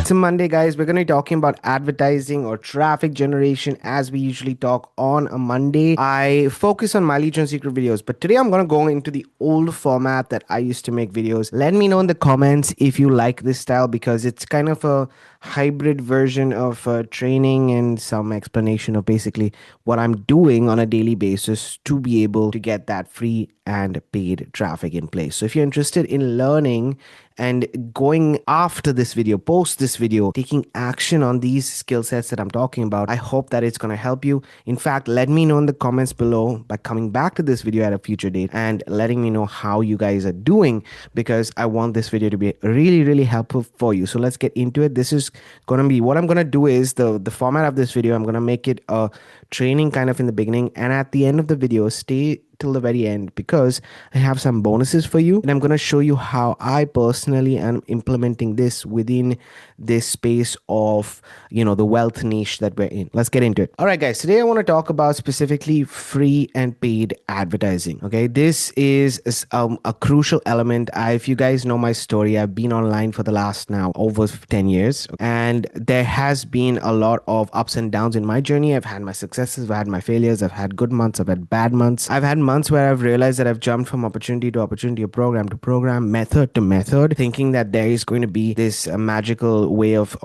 It's a Monday, guys. We're going to be talking about advertising or traffic generation as we usually talk on a Monday. I focus on my Legion Secret videos, but today I'm going to go into the old format that I used to make videos. Let me know in the comments if you like this style because it's kind of a hybrid version of training and some explanation of basically what I'm doing on a daily basis to be able to get that free and paid traffic in place. So if you're interested in learning and going after this video, post this video, taking action on these skill sets that I'm talking about, I hope that it's going to help you. In fact, let me know in the comments below by coming back to this video at a future date and letting me know how you guys are doing, because I want this video to be really, really helpful for you. So let's get into it. This is going to be what I'm going to do is the format of this video. I'm going to make it a training kind of in the beginning, and at the end of the video, stay till the very end because I have some bonuses for you, and I'm going to show you how I personally am implementing this within this space of the wealth niche that we're in. Let's get into it. All right, guys, today I want to talk about specifically free and paid advertising. Okay, this is a crucial element. If you guys know my story, I've been online for the last now over 10 years, and there has been a lot of ups and downs in my journey. I've had my successes, I've had my failures, I've had good months, I've had bad months, I've had months where I've realized that I've jumped from opportunity to opportunity, or program to program, method to method, thinking that there is going to be this magical way of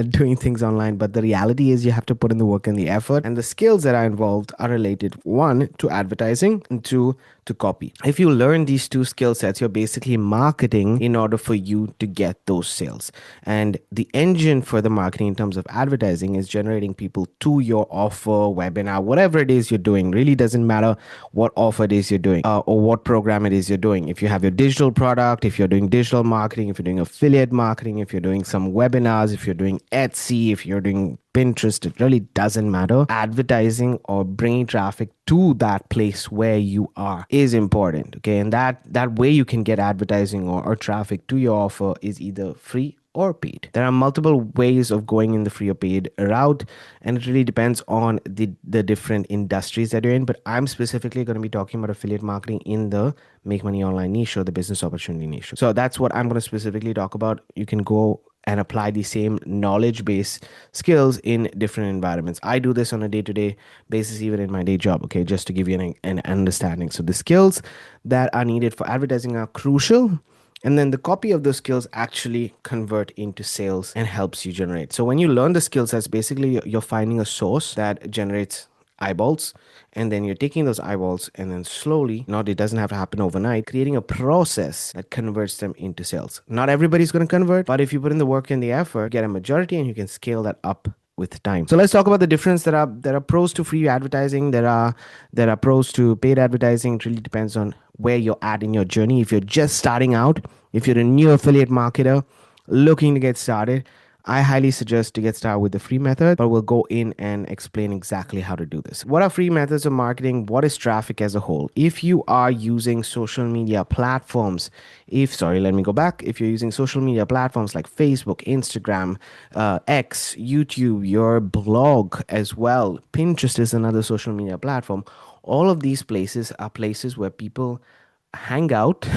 doing things online. But the reality is you have to put in the work and the effort, and the skills that are involved are related, one, to advertising, and two, to copy. If you learn these two skill sets, you're basically marketing in order for you to get those sales. And the engine for the marketing in terms of advertising is generating people to your offer, webinar, whatever it is you're doing. Really doesn't matter what offer it is you're doing or what program it is you're doing. If you have your digital product, if you're doing digital marketing, if you're doing affiliate marketing, if you're doing some webinars, if you're doing Etsy, if you're doing Pinterest, it really doesn't matter. Advertising or bringing traffic to that place where you are is important. Okay, and that way you can get advertising or traffic to your offer is either free or paid. There are multiple ways of going in the free or paid route, and it really depends on the different industries that you're in. But I'm specifically going to be talking about affiliate marketing in the make money online niche or the business opportunity niche. So that's what I'm going to specifically talk about. You can go and apply the same knowledge-based skills in different environments. I do this on a day-to-day basis, even in my day job, okay, just to give you an understanding. So the skills that are needed for advertising are crucial, and then the copy of those skills actually convert into sales and helps you generate. So when you learn the skills, that's basically you're finding a source that generates eyeballs, and then you're taking those eyeballs and then slowly, not it doesn't have to happen overnight, creating a process that converts them into sales. Not everybody's going to convert, but if you put in the work and the effort, get a majority, and you can scale that up with time. So let's talk about the difference. There are pros to free advertising, there are pros to paid advertising. It really depends on where you're at in your journey. If you're just starting out, if you're a new affiliate marketer looking to get started, I highly suggest to get started with the free method, but we'll go in and explain exactly how to do this. What are free methods of marketing? What is traffic as a whole? If you are using social media platforms, if you're using social media platforms like Facebook, Instagram, X, YouTube, your blog as well, Pinterest is another social media platform. All of these places are places where people hang out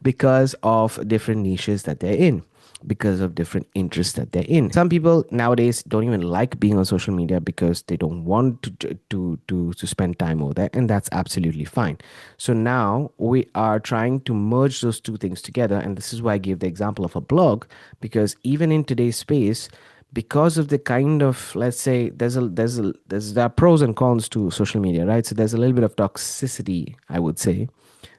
because of different niches that they're in, because of different interests that they're in. Some people nowadays don't even like being on social media because they don't want to spend time over there, and that's absolutely fine. So now we are trying to merge those two things together, and this is why I gave the example of a blog, because even in today's space, because of the kind of, let's say, there are pros and cons to social media, right? So there's a little bit of toxicity, I would say,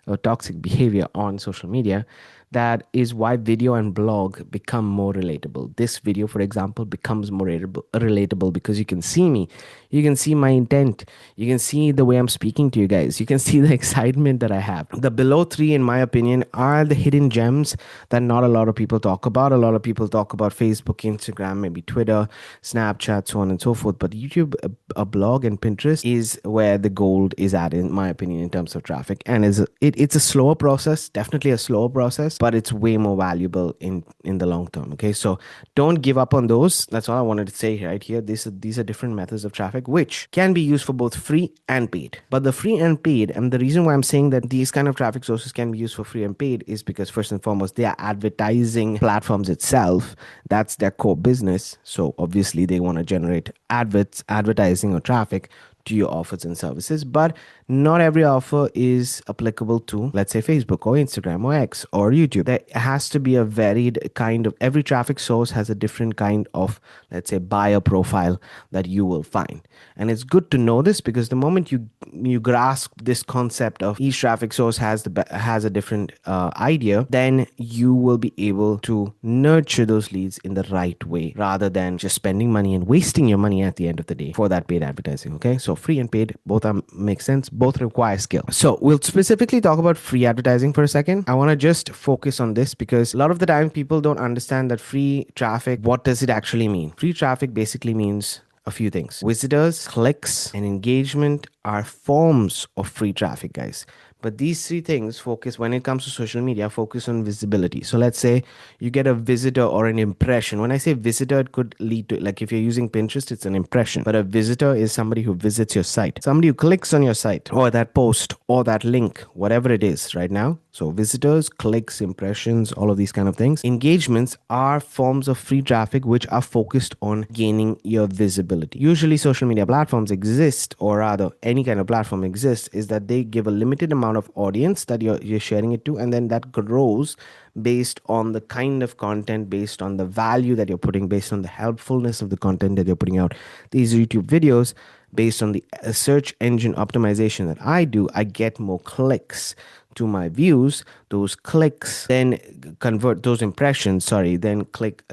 or toxic behavior on social media. That is why video and blog become more relatable. This video, for example, becomes more relatable because you can see me. You can see my intent. You can see the way I'm speaking to you guys. You can see the excitement that I have. The below three, in my opinion, are the hidden gems that not a lot of people talk about. A lot of people talk about Facebook, Instagram, maybe Twitter, Snapchat, so on and so forth. But YouTube, a blog, and Pinterest is where the gold is at, in my opinion, in terms of traffic. And it's a slower process, definitely a slower process. $100, but it's way more valuable in the long term. Okay, so don't give up on those. That's all I wanted to say right here. These are different methods of traffic which can be used for both free and paid. But the free and paid, and the reason why I'm saying that these kind of traffic sources can be used for free and paid is because first and foremost, they are advertising platforms itself. That's their core business. So obviously they want to generate advertising or traffic to your offers and services, but not every offer is applicable to, let's say, Facebook or Instagram or X or YouTube. There has to be a varied kind of, every traffic source has a different kind of, let's say, buyer profile that you will find. And it's good to know this, because the moment you grasp this concept of each traffic source has a different idea, then you will be able to nurture those leads in the right way, rather than just spending money and wasting your money at the end of the day for that paid advertising. Okay, so free and paid, both make sense, both require skill. So we'll specifically talk about free advertising for a second. I want to just focus on this because a lot of the time people don't understand that free traffic, what does it actually mean? Free traffic basically means a few things. Visitors, clicks, and engagement are forms of free traffic, guys. But these three things focus, when it comes to social media, focus on visibility. So let's say you get a visitor or an impression. When I say visitor, it could lead to, like if you're using Pinterest, it's an impression. But a visitor is somebody who visits your site, somebody who clicks on your site or that post or that link, whatever it is right now. So visitors, clicks, impressions, all of these kind of things. Engagements are forms of free traffic which are focused on gaining your visibility. Usually social media platforms exist, or rather any kind of platform exists, is that they give a limited amount of audience that you're sharing it to, and then that grows based on the kind of content, based on the value that you're putting, based on the helpfulness of the content that you're putting out. These YouTube videos, based on the search engine optimization that I do, I get more clicks to my views. Those clicks then convert those impressions, then click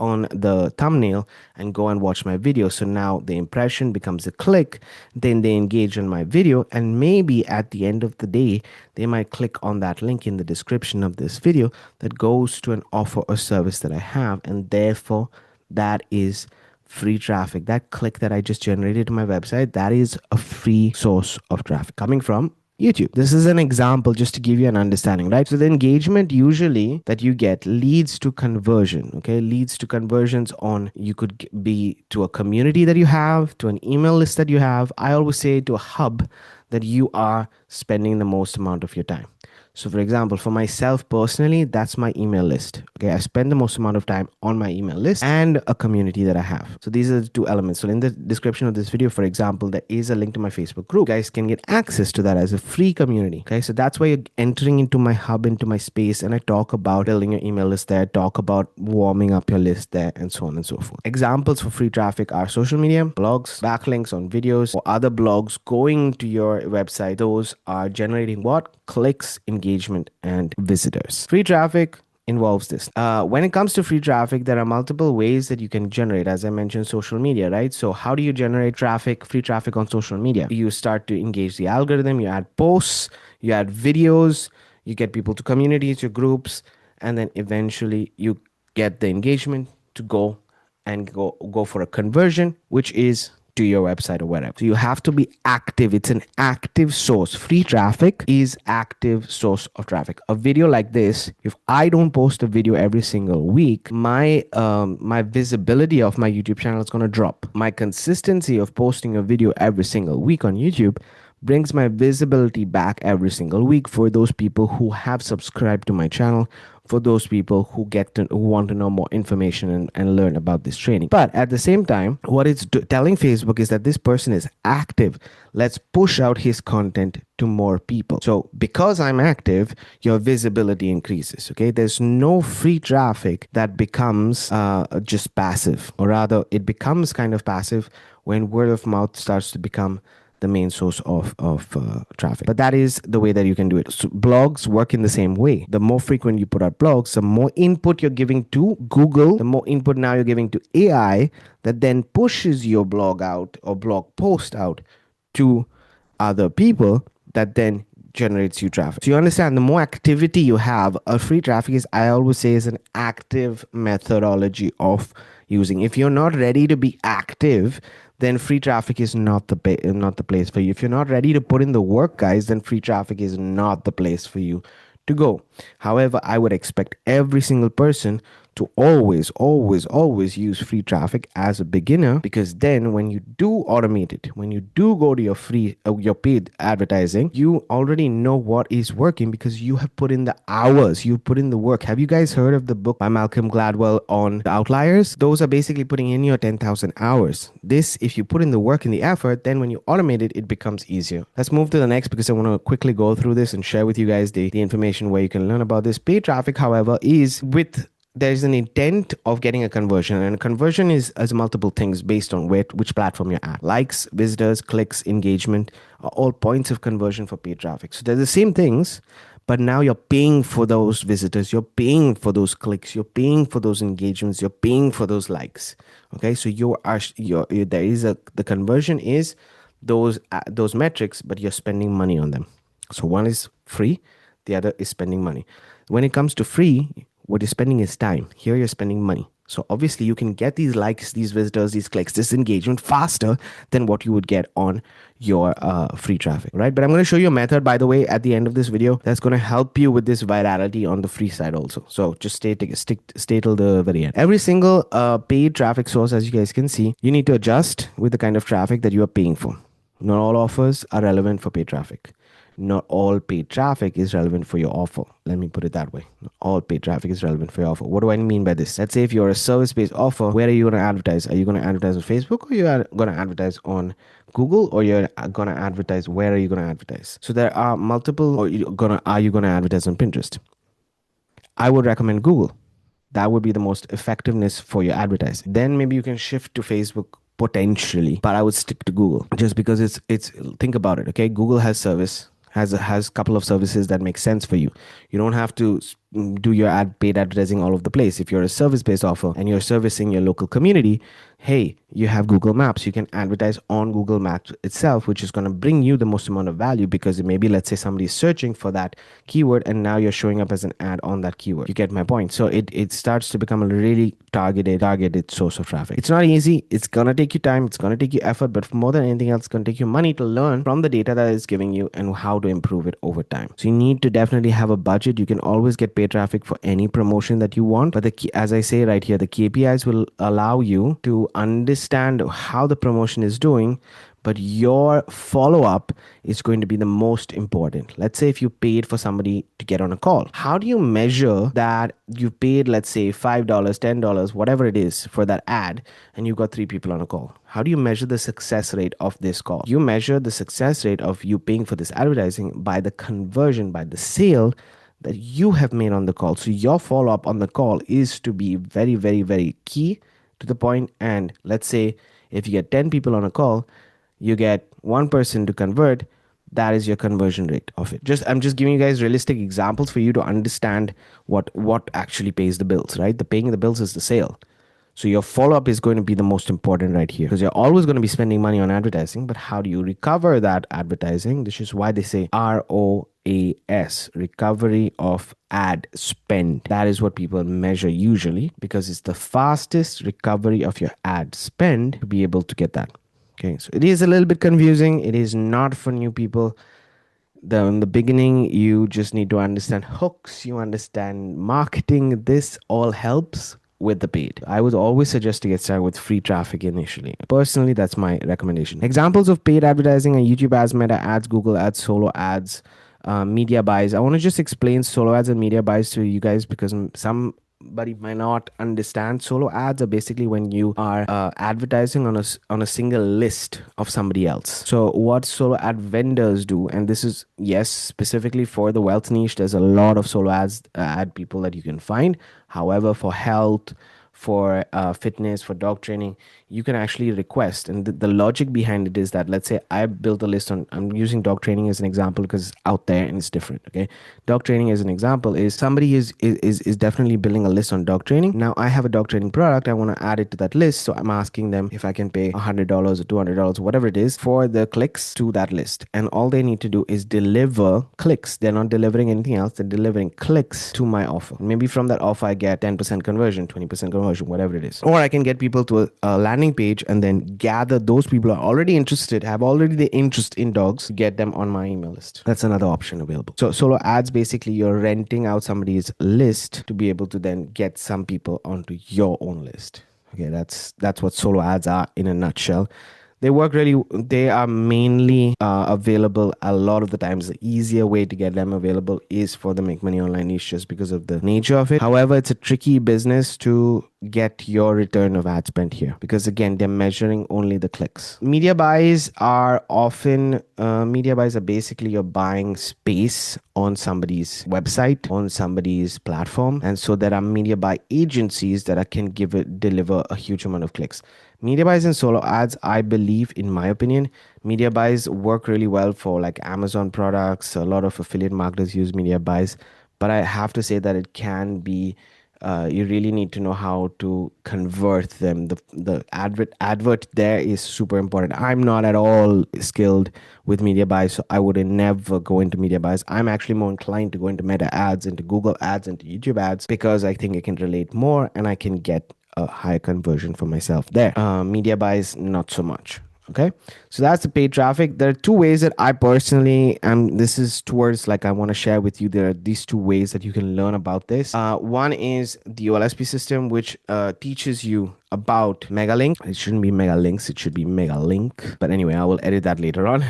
on the thumbnail and go and watch my video. So now the impression becomes a click, then they engage on my video, and maybe at the end of the day they might click on that link in the description of this video that goes to an offer or service that I have, and therefore that is free traffic. That click that I just generated to my website, that is a free source of traffic coming from YouTube. This is an example just to give you an understanding, right? So the engagement usually that you get leads to conversion, okay? Leads to conversions on, you could be to a community that you have, to an email list that you have. I always say to a hub that you are spending the most amount of your time. So for example, for myself personally, that's my email list. Okay, I spend the most amount of time on my email list and a community that I have. So these are the two elements. So in the description of this video, for example, there is a link to my Facebook group. You guys can get access to that as a free community. Okay, so that's why you're entering into my hub, into my space, and I talk about building your email list there, talk about warming up your list there, and so on and so forth. Examples for free traffic are social media, blogs, backlinks on videos, or other blogs going to your website. Those are generating what? Clicks, engagement, and visitors. Free traffic involves this. When it comes to free traffic, there are multiple ways that you can generate. As I mentioned, social media, right? So how do you generate traffic, free traffic on social media? You start to engage the algorithm, you add posts, you add videos, you get people to communities, your groups, and then eventually you get the engagement to go for a conversion, which is to your website or whatever. So you have to be active. It's an active source. Free traffic is active source of traffic. A video like this, if I don't post a video every single week, my visibility of my YouTube channel is going to drop. My consistency of posting a video every single week on YouTube brings my visibility back every single week for those people who have subscribed to my channel, for those people who want to know more information and learn about this training. But at the same time, what it's telling Facebook is that this person is active. Let's push out his content to more people. So because I'm active, your visibility increases. Okay, there's no free traffic that becomes just passive, or rather it becomes kind of passive when word of mouth starts to become the main source of traffic. But that is the way that you can do it. So blogs work in the same way. The more frequent you put out blogs, the more input you're giving to Google, the more input now you're giving to AI, that then pushes your blog out or blog post out to other people, that then generates you traffic. So you understand, the more activity you have, a free traffic is, I always say, is an active methodology of using. If you're not ready to be active, then free traffic is not the place for you. If you're not ready to put in the work, guys, then free traffic is not the place for you to go. However, I would expect every single person to always use free traffic as a beginner, because then when you do automate it, when you do go to your your paid advertising, you already know what is working because you have put in the hours, you put in the work. Have you guys heard of the book by Malcolm Gladwell on the outliers? Those are basically putting in your 10,000 hours. This, if you put in the work and the effort, then when you automate it, it becomes easier. Let's move to the next, because I want to quickly go through this and share with you guys the information where you can learn about this. Paid traffic, however, is with there's an intent of getting a conversion, and a conversion is as multiple things based on which platform you're at. Likes, visitors, clicks, engagement are all points of conversion for paid traffic. So they're the same things, but now you're paying for those visitors, you're paying for those clicks, you're paying for those engagements, you're paying for those likes. Okay, so there is the conversion is those metrics, but you're spending money on them. So one is free, the other is spending money. When it comes to free, what you're spending is time. Here you're spending money. So obviously you can get these likes, these visitors, these clicks, this engagement faster than what you would get on your free traffic, right? But I'm going to show you a method, by the way, at the end of this video that's going to help you with this virality on the free side also. So just stay till the very end. Every single paid traffic source, as you guys can see, you need to adjust with the kind of traffic that you are paying for. Not all offers are relevant for paid traffic. Not all paid traffic is relevant for your offer. Let me put it that way. Not all paid traffic is relevant for your offer. What do I mean by this? Let's say if you're a service-based offer, where are you going to advertise? Are you going to advertise on Facebook, or you are going to advertise on Google, or you're going to advertise? Where are you going to advertise? So there are multiple. Or are you going to advertise on Pinterest? I would recommend Google. That would be the most effectiveness for your advertising. Then maybe you can shift to Facebook potentially, but I would stick to Google just because it's think about it. Okay, Google has a couple of services that make sense for you. You don't have to do your paid advertising all over the place. If you're a service-based offer and you're servicing your local community, hey, you have Google Maps. You can advertise on Google Maps itself, which is going to bring you the most amount of value, because maybe, let's say, somebody's searching for that keyword and now you're showing up as an ad on that keyword. You get my point? So it starts to become a really targeted source of traffic. It's not easy. It's going to take you time. It's going to take you effort, but more than anything else, it's going to take you money to learn from the data that it's giving you and how to improve it over time. So you need to definitely have a budget. You can always get paid traffic for any promotion that you want, but as I say right here, the KPIs will allow you to understand how the promotion is doing, but your follow-up is going to be the most important. Let's say if you paid for somebody to get on a call, how do you measure that you paid, let's say $5, $10, whatever it is for that ad, and you got 3 people on a call? How do you measure the success rate of this call? You measure the success rate of you paying for this advertising by the conversion, by the sale that you have made on the call. So your follow-up on the call is to be very, very, very key to the point. And let's say if you get 10 people on a call, you get 1 person to convert. That is your conversion rate of it. I'm just giving you guys realistic examples for you to understand what actually pays the bills, right? The paying the bills is the sale. So your follow-up is going to be the most important right here, because you're always going to be spending money on advertising, but how do you recover that advertising? This is why they say ROAS, recovery of ad spend. That is what people measure usually, because it's the fastest recovery of your ad spend to be able to get that. Okay, so it is a little bit confusing. It is not for new people. In the beginning, you just need to understand hooks, you understand marketing. This all helps with the paid. I would always suggest to get started with free traffic initially. Personally, that's my recommendation. Examples of paid advertising are YouTube ads, Meta ads, Google ads, solo ads, media buys. I want to just explain solo ads and media buys to you guys, because somebody might not understand. Solo ads are basically when you are advertising on a single list of somebody else. So what solo ad vendors do, and this is, yes, specifically for the wealth niche, there's a lot of solo ads ad people that you can find. However, for health, for fitness, for dog training, you can actually request. And the logic behind it is that, let's say I built a list on, I'm using dog training as an example because it's out there and it's different. Okay, dog training as an example is somebody is definitely building a list on dog training. Now I have a dog training product, I want to add it to that list, so I'm asking them if I can pay $100 or $200, whatever it is, for the clicks to that list. And all they need to do is deliver clicks. They're not delivering anything else, they're delivering clicks to my offer. Maybe from that offer I get 10% conversion, 20% conversion, conversion, whatever it is. Or I can get people to a landing page and then gather those people who are already interested, have already the interest in dogs, get them on my email list. That's another option available. So solo ads, basically you're renting out somebody's list to be able to then get some people onto your own list. Okay, that's what solo ads are in a nutshell. They are mainly available a lot of the times. The easier way to get them available is for the Make Money Online niche, just because of the nature of it. However, it's a tricky business to get your return of ad spend here, because again, they're measuring only the clicks. Media buys are basically you're buying space on somebody's website, on somebody's platform, and so there are media buy agencies that can deliver a huge amount of clicks. Media buys and solo ads, I believe, in my opinion, media buys work really well for like Amazon products. A lot of affiliate marketers use media buys, but I have to say that it can be you really need to know how to convert them. The advert there is super important. I'm not at all skilled with media buys, so I would never go into media buys. I'm actually more inclined to go into Meta ads, into Google ads, into YouTube ads, because I think I can relate more and I can get a higher conversion for myself there. Media buys, not so much. Okay, so that's the paid traffic. There are two ways that I personally, and this is towards like I want to share with you. There are these two ways that you can learn about this. One is the OLSP system, which teaches you about Megalink. It shouldn't be Megalinks, it should be Megalink. But anyway, I will edit that later on.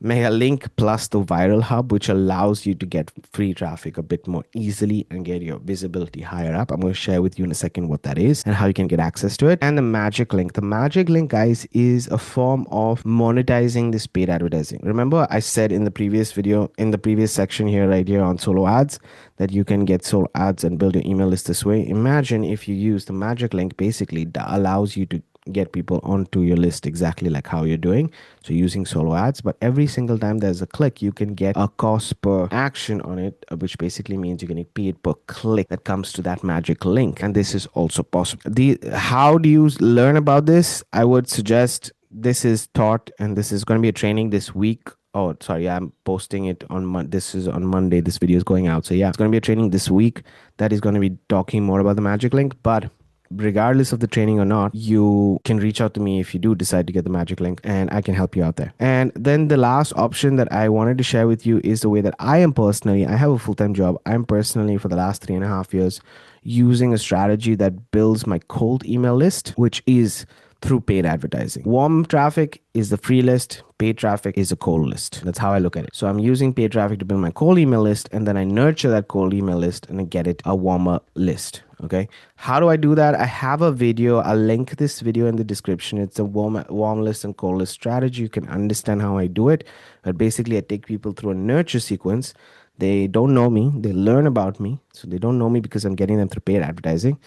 Megalink plus the Viral Hub, which allows you to get free traffic a bit more easily and get your visibility higher up. I'm going to share with you in a second what that is and how you can get access to it. And the Magic Link. The Magic Link, guys, is a form of monetizing this paid advertising. Remember, I said in the previous video, in the previous section here, right here on solo ads, that you can get solo ads and build your email list this way. Imagine if you use the Magic Link, basically that allows you to get people onto your list exactly like how you're doing, so using solo ads. But every single time there's a click, you can get a cost per action on it, which basically means you're getting paid per click that comes to that magic link. And this is also possible. How do you learn about this? I would suggest this is taught, and this is going to be a training this week. Oh, sorry, I'm posting it on this is on Monday. This video is going out, so yeah, it's going to be a training this week that is going to be talking more about the magic link. But regardless of the training or not, you can reach out to me if you do decide to get the magic link, and I can help you out there. And then the last option that I wanted to share with you is the way that I have a full-time job. I'm personally, for the last 3.5 years, using a strategy that builds my cold email list, which is through paid advertising. Warm traffic is the free list, paid traffic is a cold list. That's how I look at it. So I'm using paid traffic to build my cold email list, and then I nurture that cold email list and I get it a warmer list. Okay, how do I do that? I have a video. I'll link this video in the description. It's a warm list and cold list strategy. You can understand how I do it. But basically, I take people through a nurture sequence. They don't know me. They learn about me. So they don't know me because I'm getting them through paid advertising.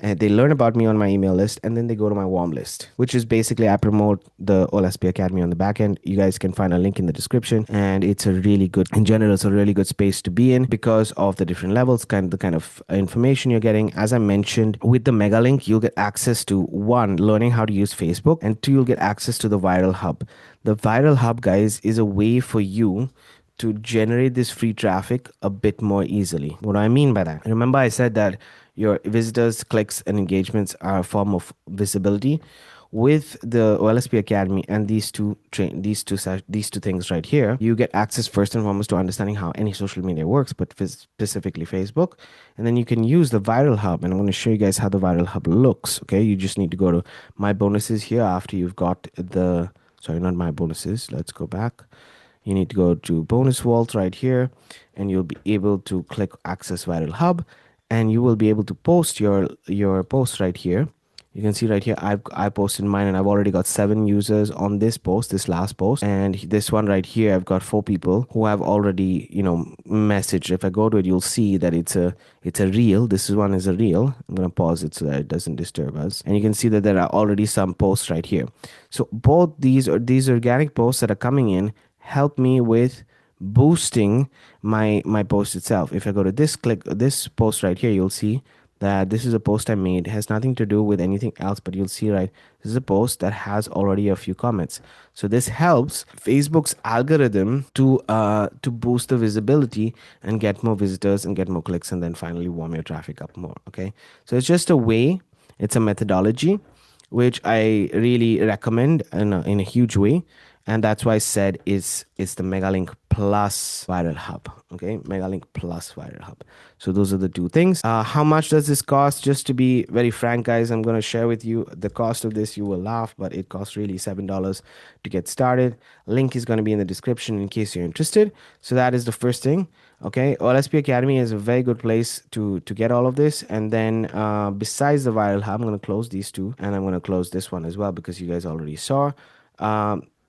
And they learn about me on my email list, and then they go to my warm list, which is basically I promote the OLSP Academy on the back end. You guys can find a link in the description, and it's a really good, in general, it's a really good space to be in because of the different levels, the kind of information you're getting. As I mentioned, with the Megalink, you'll get access to, one, learning how to use Facebook, and two, you'll get access to the Viral Hub. The Viral Hub, guys, is a way for you to generate this free traffic a bit more easily. What do I mean by that? Remember, I said that your visitors, clicks, and engagements are a form of visibility. With the OLSP Academy and these two things right here, you get access first and foremost to understanding how any social media works, but specifically Facebook. And then you can use the Viral Hub, and I'm going to show you guys how the Viral Hub looks. Okay, you just need to go to My Bonuses here after you've got the, sorry, not My Bonuses. Let's go back. You need to go to Bonus Vault right here, and you'll be able to click Access Viral Hub, and you will be able to post your post right here. You can see right here, I posted mine, and I've already got 7 users on this post, this last post. And this one right here, I've got 4 people who have already, messaged. If I go to it, you'll see that it's a reel. This one is a reel. I'm going to pause it so that it doesn't disturb us. And you can see that there are already some posts right here. So both these organic posts that are coming in help me with boosting my post itself. If I go to this post right here, you'll see that this is a post I made. It has nothing to do with anything else, but you'll see, right, this is a post that has already a few comments. So this helps Facebook's algorithm to boost the visibility and get more visitors and get more clicks, and then finally warm your traffic up more. Okay, so it's just a way It's a methodology which I really recommend in a huge way. And that's why I said it's the Megalink plus Viral Hub. Okay, Megalink plus Viral Hub. So those are the two things. How much does this cost? Just to be very frank, guys, I'm going to share with you the cost of this. You will laugh, but it costs really $7 to get started. Link is going to be in the description in case you're interested. So that is the first thing. Okay, OLSP Academy is a very good place to get all of this. And then besides the Viral Hub, I'm going to close these two, and I'm going to close this one as well because you guys already saw.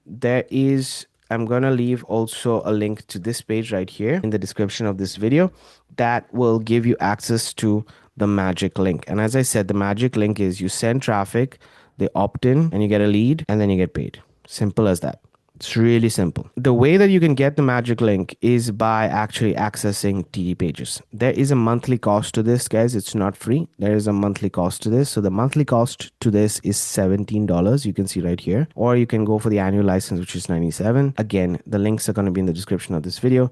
There is, I'm going to leave also a link to this page right here in the description of this video that will give you access to the magic link. And as I said, the magic link is you send traffic, they opt in, and you get a lead, and then you get paid. Simple as that. It's really simple. The way that you can get the magic link is by actually accessing TD Pages. There is a monthly cost to this, guys. It's not free. There is a monthly cost to this. So the monthly cost to this is $17. You can see right here. Or you can go for the annual license, which is $97. Again, the links are going to be in the description of this video.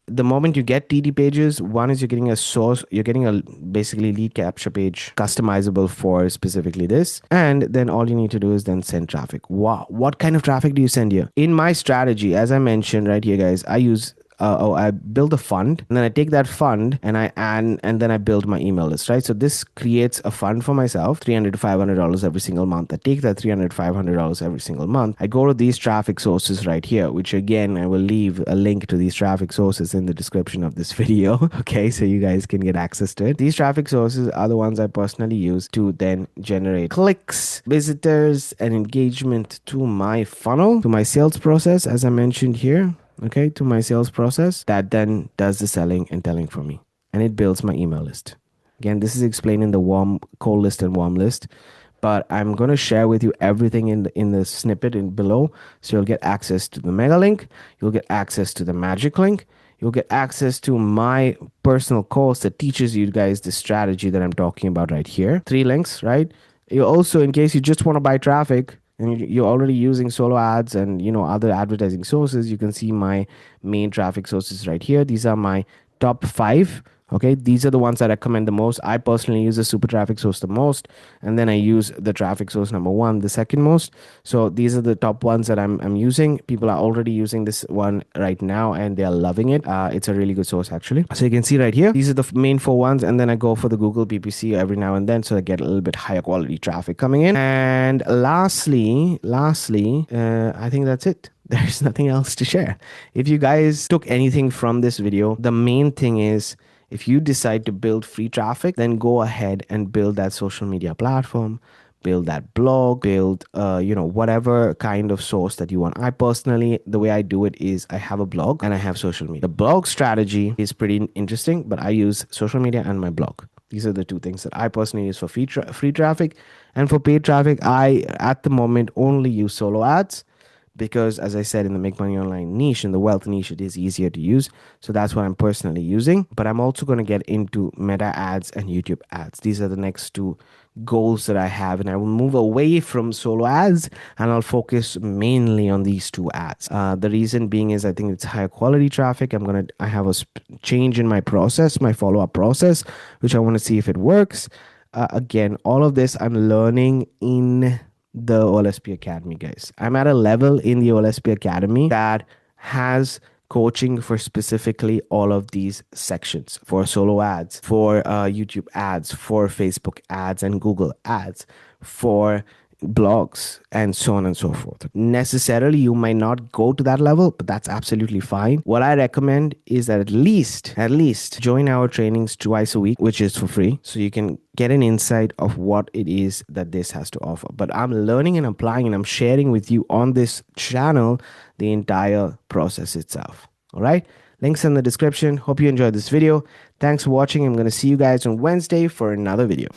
The moment you get TD Pages, one is you're getting a source, you're getting a basically lead capture page customizable for specifically this. And then all you need to do is then send traffic. Wow. What kind of traffic do you send here? In my strategy, as I mentioned right here, guys, I use I build a fund, and then I take that fund and I add, and then I build my email list, right? So this creates a fund for myself, $300 to $500 every single month. I take that $300 to $500 every single month. I go to these traffic sources right here, which again, I will leave a link to these traffic sources in the description of this video. Okay, so you guys can get access to it. These traffic sources are the ones I personally use to then generate clicks, visitors, and engagement to my funnel, to my sales process, as I mentioned here. Okay, to my sales process that then does the selling and telling for me, and it builds my email list. Again, this is explained in the warm, cold list and warm list, but I'm going to share with you everything in the snippet in below. So you'll get access to the mega link, you'll get access to the magic link, you'll get access to my personal course that teaches you guys the strategy that I'm talking about right here. 3 links, right? You also, in case you just want to buy traffic and you're already using solo ads and other advertising sources, you can see my main traffic sources right here. These are my top 5. Okay, these are the ones I recommend the most. I personally use the super traffic source the most, and then I use the traffic source number 1 the second most. So these are the top ones that I'm using. People are already using this one right now and they are loving it. It's a really good source actually. So you can see right here, these are the main 4 ones, and then I go for the Google PPC every now and then, so I get a little bit higher quality traffic coming in. And lastly, I think that's it. There's nothing else to share. If you guys took anything from this video, the main thing is, if you decide to build free traffic, then go ahead and build that social media platform, build that blog, build whatever kind of source that you want. I personally, the way I do it is I have a blog and I have social media. The blog strategy is pretty interesting, but I use social media and my blog. These are the 2 things that I personally use for free traffic. And for paid traffic, I at the moment only use solo ads, because as I said, in the Make Money Online niche, in the wealth niche, it is easier to use. So that's what I'm personally using. But I'm also going to get into Meta ads and YouTube ads. These are the next 2 goals that I have, and I will move away from solo ads and I'll focus mainly on these 2 ads. The reason being is I think it's higher quality traffic. I have a change in my process, my follow-up process, which I want to see if it works. Again, all of this I'm learning in the OLSP Academy, guys. I'm at a level in the OLSP Academy that has coaching for specifically all of these sections, for solo ads, for YouTube ads, for Facebook ads and Google ads, for blogs, and so on and so forth. Necessarily, you might not go to that level, but that's absolutely fine. What I recommend is that at least join our trainings twice a week, which is for free, so you can get an insight of what it is that this has to offer. But I'm learning and applying, and I'm sharing with you on this channel the entire process itself. All right, links in the description. Hope you enjoyed this video. Thanks for watching. I'm going to see you guys on Wednesday for another video.